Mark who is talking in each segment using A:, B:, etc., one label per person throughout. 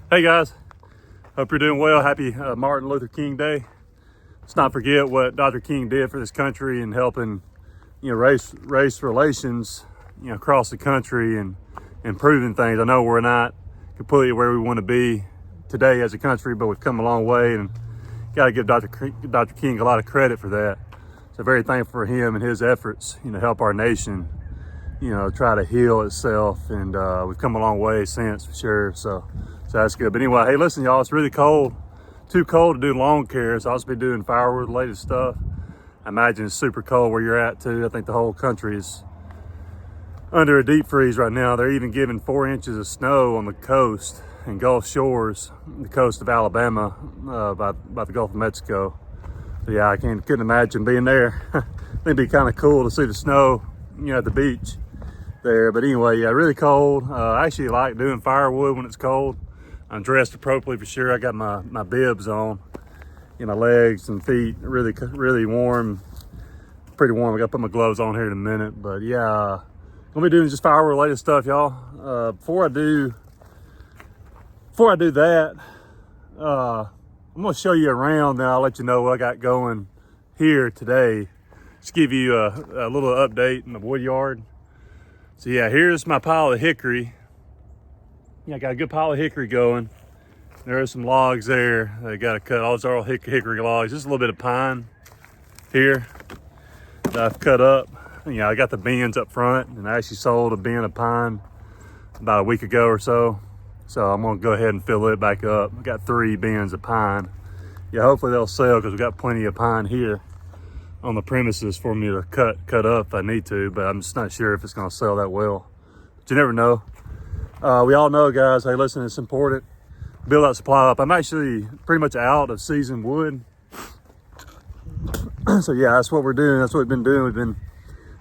A: Hey guys, hope you're doing well. Happy Martin Luther King Day. Let's not forget what Dr. King did for this country and helping, race relations, across the country and improving things. I know we're not completely where we want to be today as a country, but we've come a long way, and got to give Dr. King a lot of credit for that. So very thankful for him and his efforts, to help our nation, try to heal itself, and we've come a long way since, for sure. So that's good. But anyway, hey, listen, y'all, it's really cold. Too cold to do lawn care, so I'll just be doing firewood related stuff. I imagine it's super cold where you're at too. I think the whole country is under a deep freeze right now. They're even giving 4 inches of snow on the coast and Gulf Shores, the coast of Alabama, by the Gulf of Mexico. So yeah, I couldn't imagine being there. I think it'd be kind of cool to see the snow, at the beach there. But anyway, yeah, really cold. I actually like doing firewood when it's cold. I'm dressed appropriately for sure. I got my bibs on, my legs and feet, really warm, pretty warm. I got to put my gloves on here in a minute. But yeah, gonna be doing just firewood related stuff, y'all. Before I do that, I'm gonna show you around. Then I'll let you know what I got going here today. Just give you a little update in the Woodyard. So yeah, here's my pile of hickory. Yeah, I got a good pile of hickory going. There's some logs there. I got to cut. All those are all hickory logs. Just a little bit of pine here that I've cut up. I got the bins up front, and I actually sold a bin of pine about a week ago or so. So I'm gonna go ahead and fill it back up. I got 3 bins of pine. Yeah, hopefully they'll sell because we got plenty of pine here on the premises for me to cut up if I need to. But I'm just not sure if it's gonna sell that well. But you never know. We all know, guys, hey, listen, it's important. Build that supply up. I'm actually pretty much out of seasoned wood. So yeah, that's what we're doing. That's what we've been doing.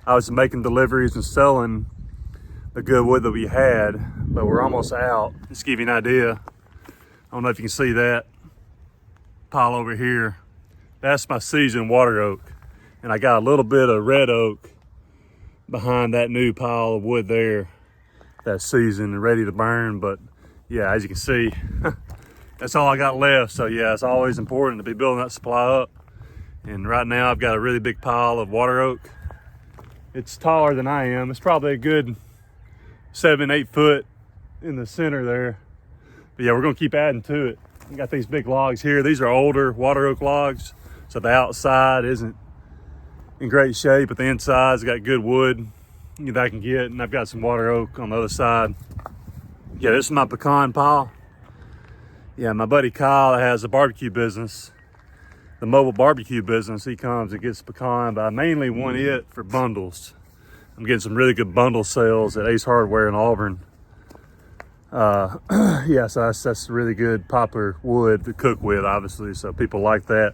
A: I was making deliveries and selling the good wood that we had, but we're almost out. Just to give you an idea. I don't know if you can see that pile over here. That's my seasoned water oak. And I got a little bit of red oak behind that new pile of wood there. That's seasoned and ready to burn. But yeah, as you can see, that's all I got left. So yeah, it's always important to be building that supply up. And right now I've got a really big pile of water oak. It's taller than I am. It's probably a good 7-8 foot in the center there. But yeah, we're gonna keep adding to it. We got these big logs here. These are older water oak logs, so the outside isn't in great shape, but the inside's got good wood that I can get. And I've got some water oak on the other side. Yeah, this is my pecan pile. Yeah, my buddy Kyle has a barbecue business, the mobile barbecue business. He comes and gets pecan, but I mainly want it for bundles. I'm getting some really good bundle sales at Ace Hardware in Auburn. Yeah, so that's really good, popular wood to cook with, obviously. So people like that.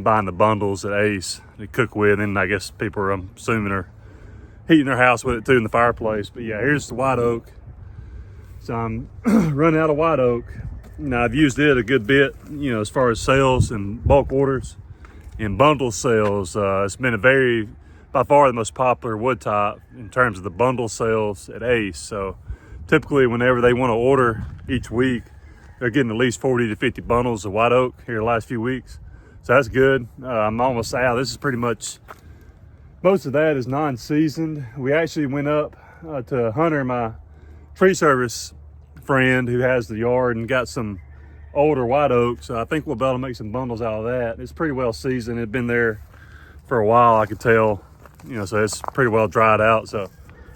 A: Buying the bundles at Ace to cook with, and I guess people are, I'm assuming, are heating their house with it too in the fireplace. But yeah, here's the white oak. So I'm running out of white oak. Now I've used it a good bit, as far as sales and bulk orders and bundle sales. It's been by far the most popular wood type in terms of the bundle sales at Ace. So typically whenever they want to order each week, they're getting at least 40 to 50 bundles of white oak here the last few weeks. So that's good. I'm almost out. This is pretty much, most of that is non-seasoned. We actually went up to Hunter, my tree service friend who has the yard, and got some older white oak. So I think we'll be able to make some bundles out of that. It's pretty well seasoned. It's been there for a while, I could tell. So it's pretty well dried out. So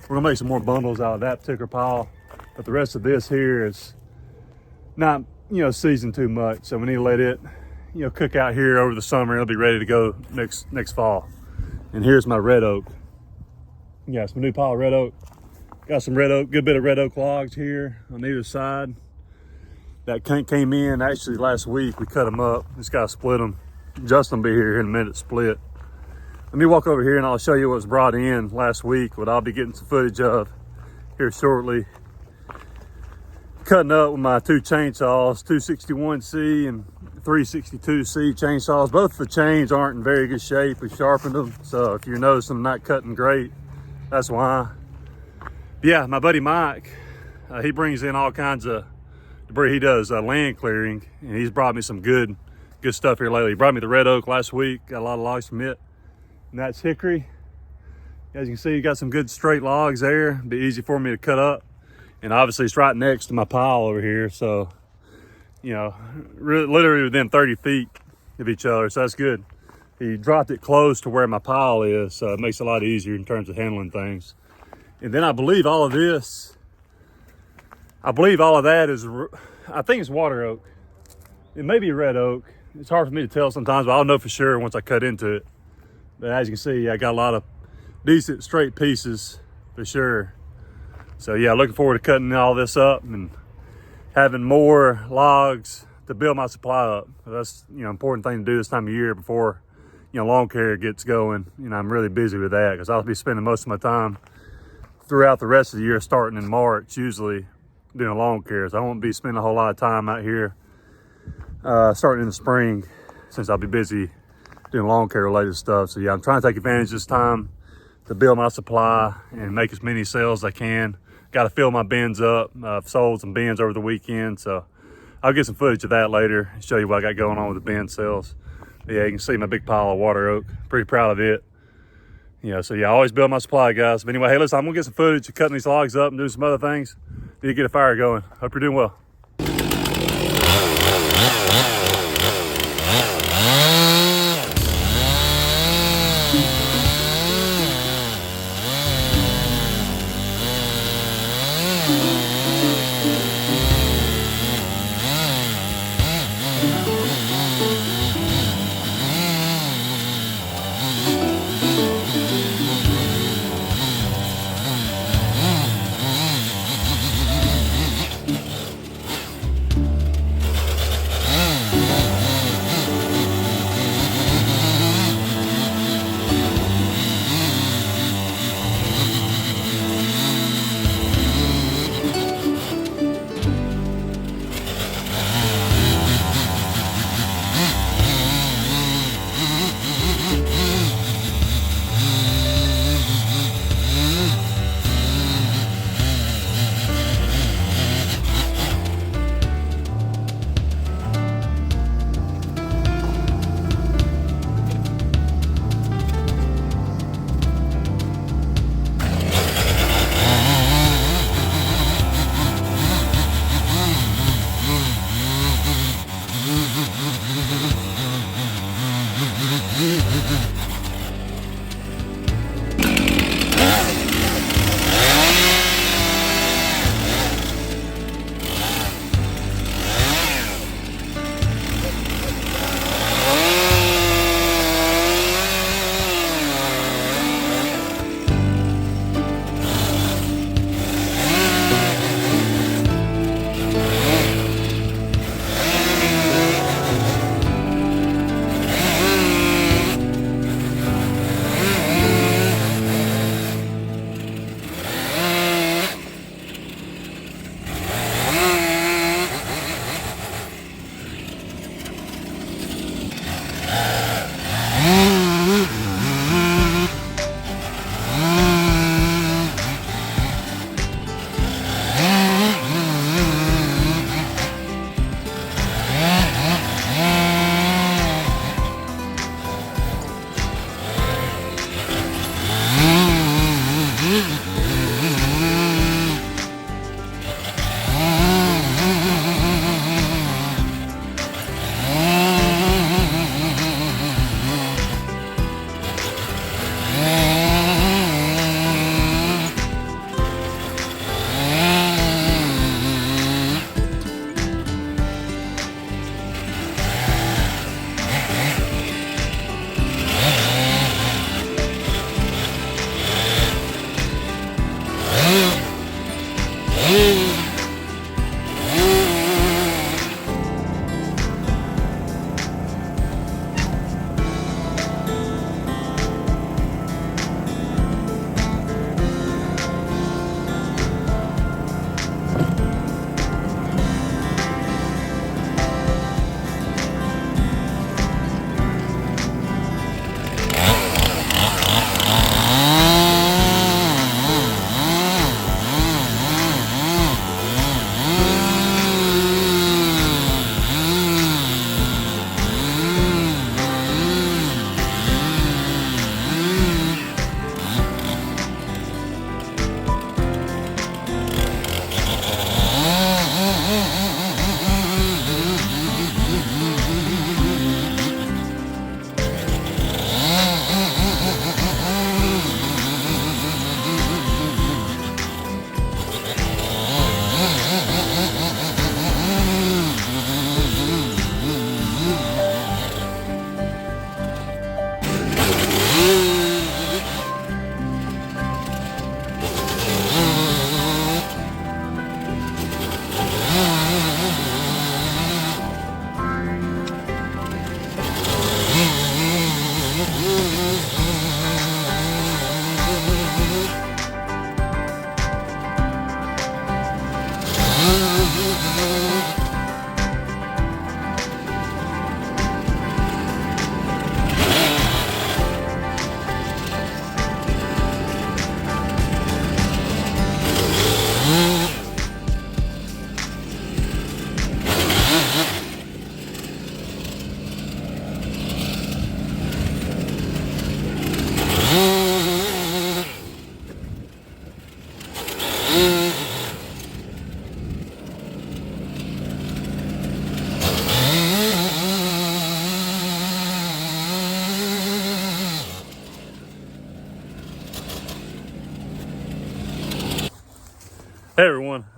A: we're gonna make some more bundles out of that particular pile. But the rest of this here is not, seasoned too much. So we need to let it, cook out here over the summer. It'll be ready to go next fall. And here's my red oak. Yeah, it's my new pile of red oak. Got some red oak, good bit of red oak logs here on either side. That came in actually last week. We cut them up. Just gotta split them. Justin will be here in a minute to split. Let me walk over here and I'll show you what was brought in last week, what I'll be getting some footage of here shortly. Cutting up with my 2 chainsaws, 261C and 362C chainsaws. Both of the chains aren't in very good shape. We sharpened them, so if you notice them not cutting great, that's why. But yeah, my buddy Mike He brings in all kinds of debris. He does land clearing, and he's brought me some good stuff here lately. He brought me the red oak last week. Got a lot of logs from it. And that's hickory. As you can see, you got some good straight logs there. Be easy for me to cut up. And obviously it's right next to my pile over here. So, you know, literally within 30 feet of each other. So that's good. He dropped it close to where my pile is. So it makes it a lot easier in terms of handling things. And then I believe all of that is, I think it's water oak. It may be red oak. It's hard for me to tell sometimes, but I'll know for sure once I cut into it. But as you can see, I got a lot of decent straight pieces for sure. So yeah, looking forward to cutting all this up and having more logs to build my supply up. That's, you know, important thing to do this time of year before, you know, lawn care gets going. You know, I'm really busy with that because I'll be spending most of my time throughout the rest of the year, starting in March, usually doing lawn care. So I won't be spending a whole lot of time out here starting in the spring, since I'll be busy doing lawn care related stuff. So yeah, I'm trying to take advantage of this time to build my supply and make as many sales as I can. Got to fill my bins up. I've sold some bins over the weekend, so I'll get some footage of that later and show you what I got going on with the bin sales. But yeah, you can see my big pile of water oak. Pretty proud of it. You know, so yeah, I always build my supply, guys. But anyway, hey, listen, I'm gonna get some footage of cutting these logs up and doing some other things. Need to get a fire going. Hope you're doing well.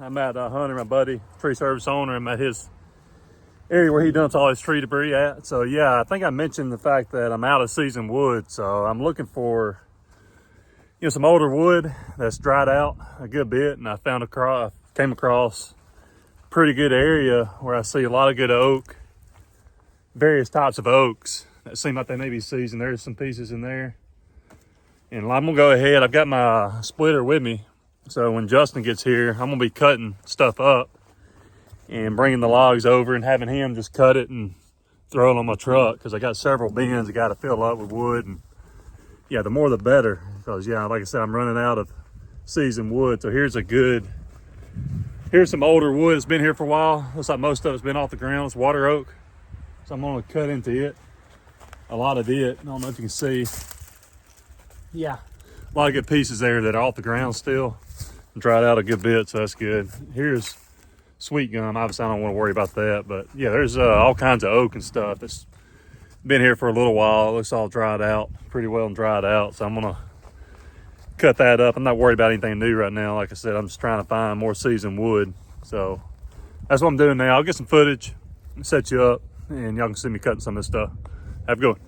A: I'm at Hunter, my buddy, tree service owner. I'm at his area where he dumps all his tree debris at. So yeah, I think I mentioned the fact that I'm out of season wood. So I'm looking for, you know, some older wood that's dried out a good bit. And I came across a pretty good area where I see a lot of good oak, various types of oaks that seem like they may be seasoned. There's some pieces in there. And I'm gonna go ahead, I've got my splitter with me. So when Justin gets here, I'm gonna be cutting stuff up and bringing the logs over and having him just cut it and throw it on my truck, because I got several bins I got to fill up with wood. And yeah, the more the better, because yeah, like I said, I'm running out of seasoned wood. So here's some older wood that's been here for a while. Looks like most of it's been off the ground. It's water oak. So I'm gonna cut into it, a lot of it. I don't know if you can see. Yeah, a lot of good pieces there that are off the ground still. Dried out a good bit, so that's good. Here's sweet gum. Obviously, I don't want to worry about that, but yeah, there's all kinds of oak and stuff that's been here for a little while. It looks all dried out, pretty well and dried out. So I'm gonna cut that up. I'm not worried about anything new right now. Like I said, I'm just trying to find more seasoned wood. So that's what I'm doing now. I'll get some footage and set you up, and y'all can see me cutting some of this stuff. Have a good one.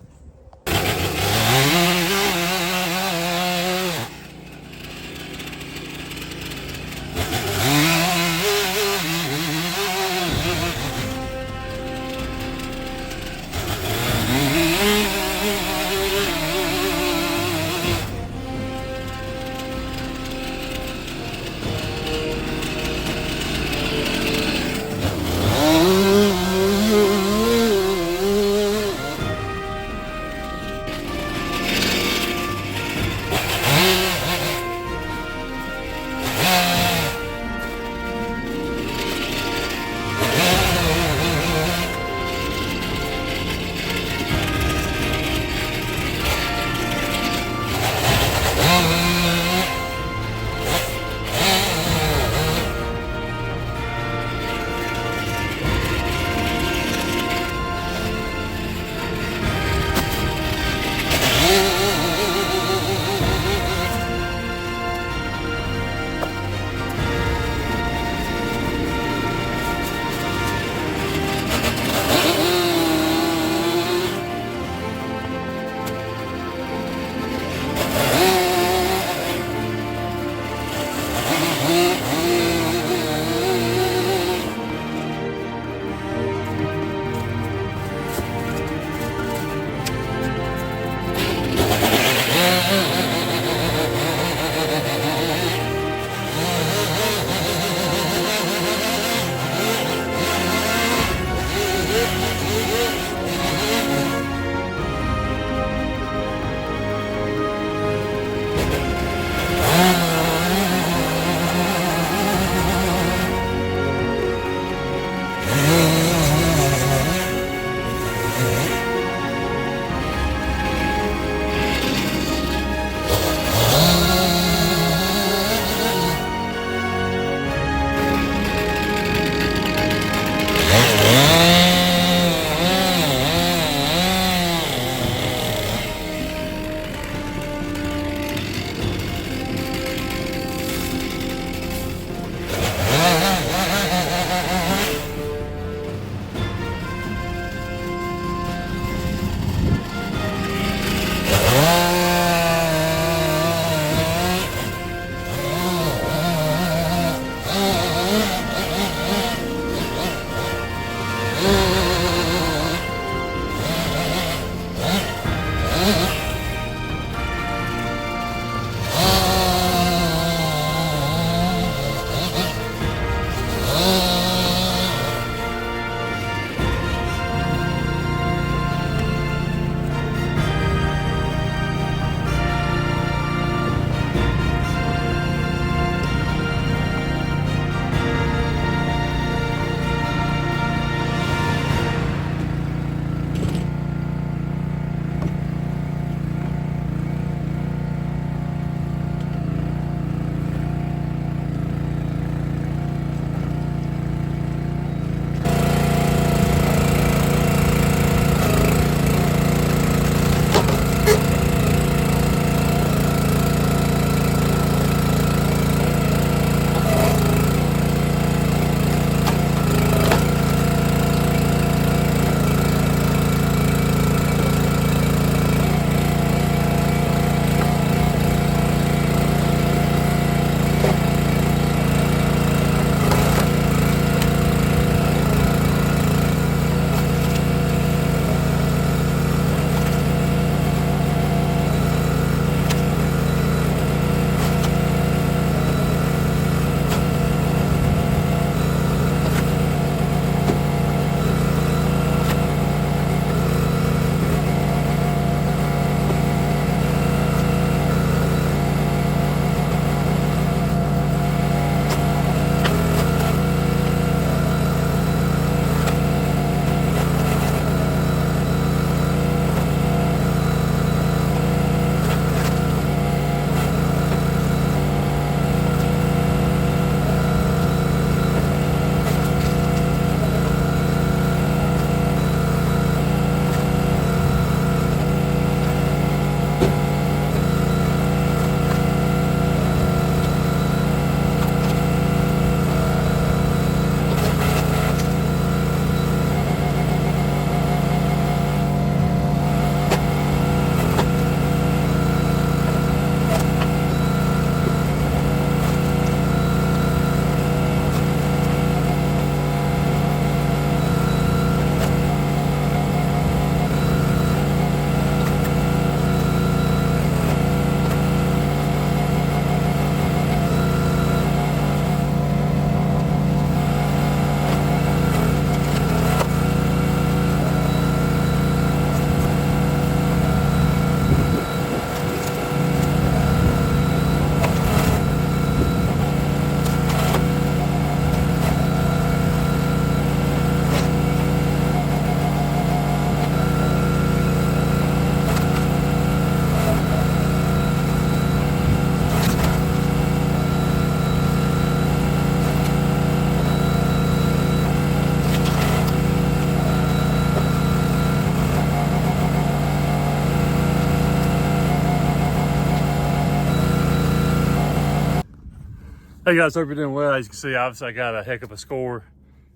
A: Hey guys, hope you're doing well. As you can see, obviously I got a heck of a score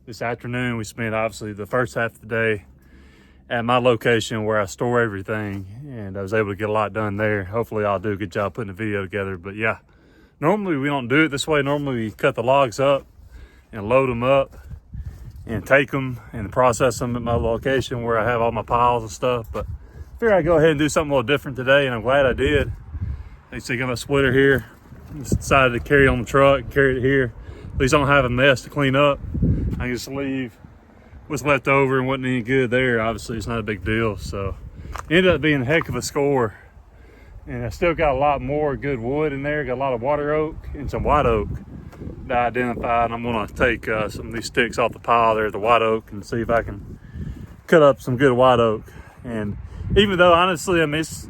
A: this afternoon. We spent obviously the first half of the day at my location where I store everything, and I was able to get a lot done there. Hopefully I'll do a good job putting a video together. But yeah, normally we don't do it this way. Normally we cut the logs up and load them up and take them and process them at my location where I have all my piles and stuff. But I figured I'd go ahead and do something a little different today, and I'm glad I did. You see, I got my splitter here. Just decided to carry on the truck, carry it here. At least I don't have a mess to clean up. I can just leave what's left over and wasn't any good there. Obviously, it's not a big deal. So it ended up being a heck of a score. And I still got a lot more good wood in there. Got a lot of water oak and some white oak that I identified. I'm gonna take some of these sticks off the pile there, the white oak, and see if I can cut up some good white oak. And even though honestly, I mean, it's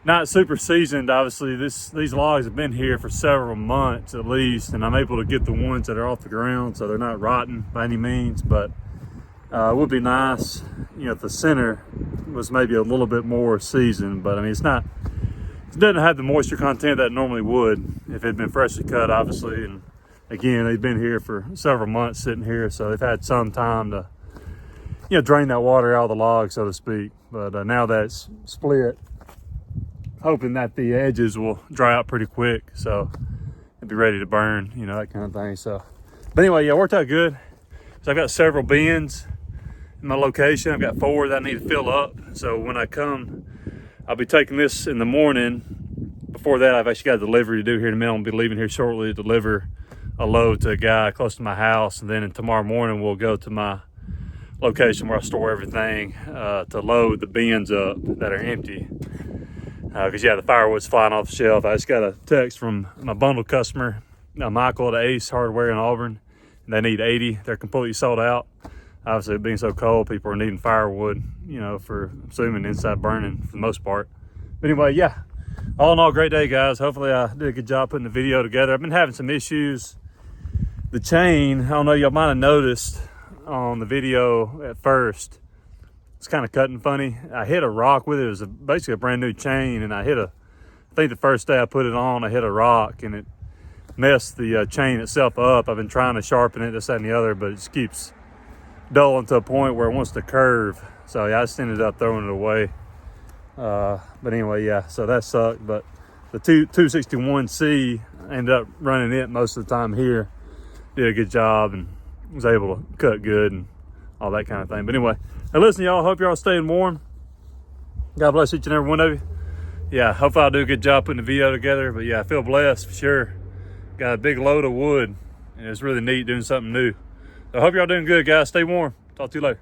A: not super seasoned, obviously these logs have been here for several months at least, and I'm able to get the ones that are off the ground, so they're not rotten by any means. But it would be nice, you know, if the center was maybe a little bit more seasoned. But I mean, it doesn't have the moisture content that it normally would if it had been freshly cut, obviously. And again, they've been here for several months sitting here, so they've had some time to, you know, drain that water out of the log, so to speak. But now that it's split, hoping that the edges will dry out pretty quick, so it'll be ready to burn, you know, that kind of thing. So, but anyway, yeah, it worked out good. So I've got several bins in my location. I've got 4 that I need to fill up. So when I come, I'll be taking this in the morning. Before that, I've actually got a delivery to do here in a minute. I'll be leaving here shortly to deliver a load to a guy close to my house. And then tomorrow morning, we'll go to my location where I store everything to load the bins up that are empty. Because yeah, the firewood's flying off the shelf. I just got a text from my bundle customer, Michael at Ace Hardware in Auburn. They need 80. They're completely sold out. Obviously, being so cold, people are needing firewood, you know, for I'm assuming inside burning for the most part. But anyway, yeah, all in all, great day, guys. Hopefully I did a good job putting the video together. I've been having some issues. The chain, I don't know, y'all might have noticed on the video at first, it's kind of cutting funny. I hit a rock with it. It was basically a brand new chain, and I think the first day I put it on, I hit a rock, and it messed the chain itself up. I've been trying to sharpen it, this, that, and the other, but it just keeps dulling to a point where it wants to curve. So yeah, I just ended up throwing it away. But anyway, yeah, so that sucked. But the 261C, I ended up running it most of the time here. Did a good job and was able to cut good and all that kind of thing. But anyway, hey, listen, y'all, hope y'all staying warm. God bless each and every one of you. Yeah, hopefully I'll do a good job putting the video together. But yeah, I feel blessed for sure. Got a big load of wood, and it's really neat doing something new. So I hope y'all doing good, guys. Stay warm. Talk to you later.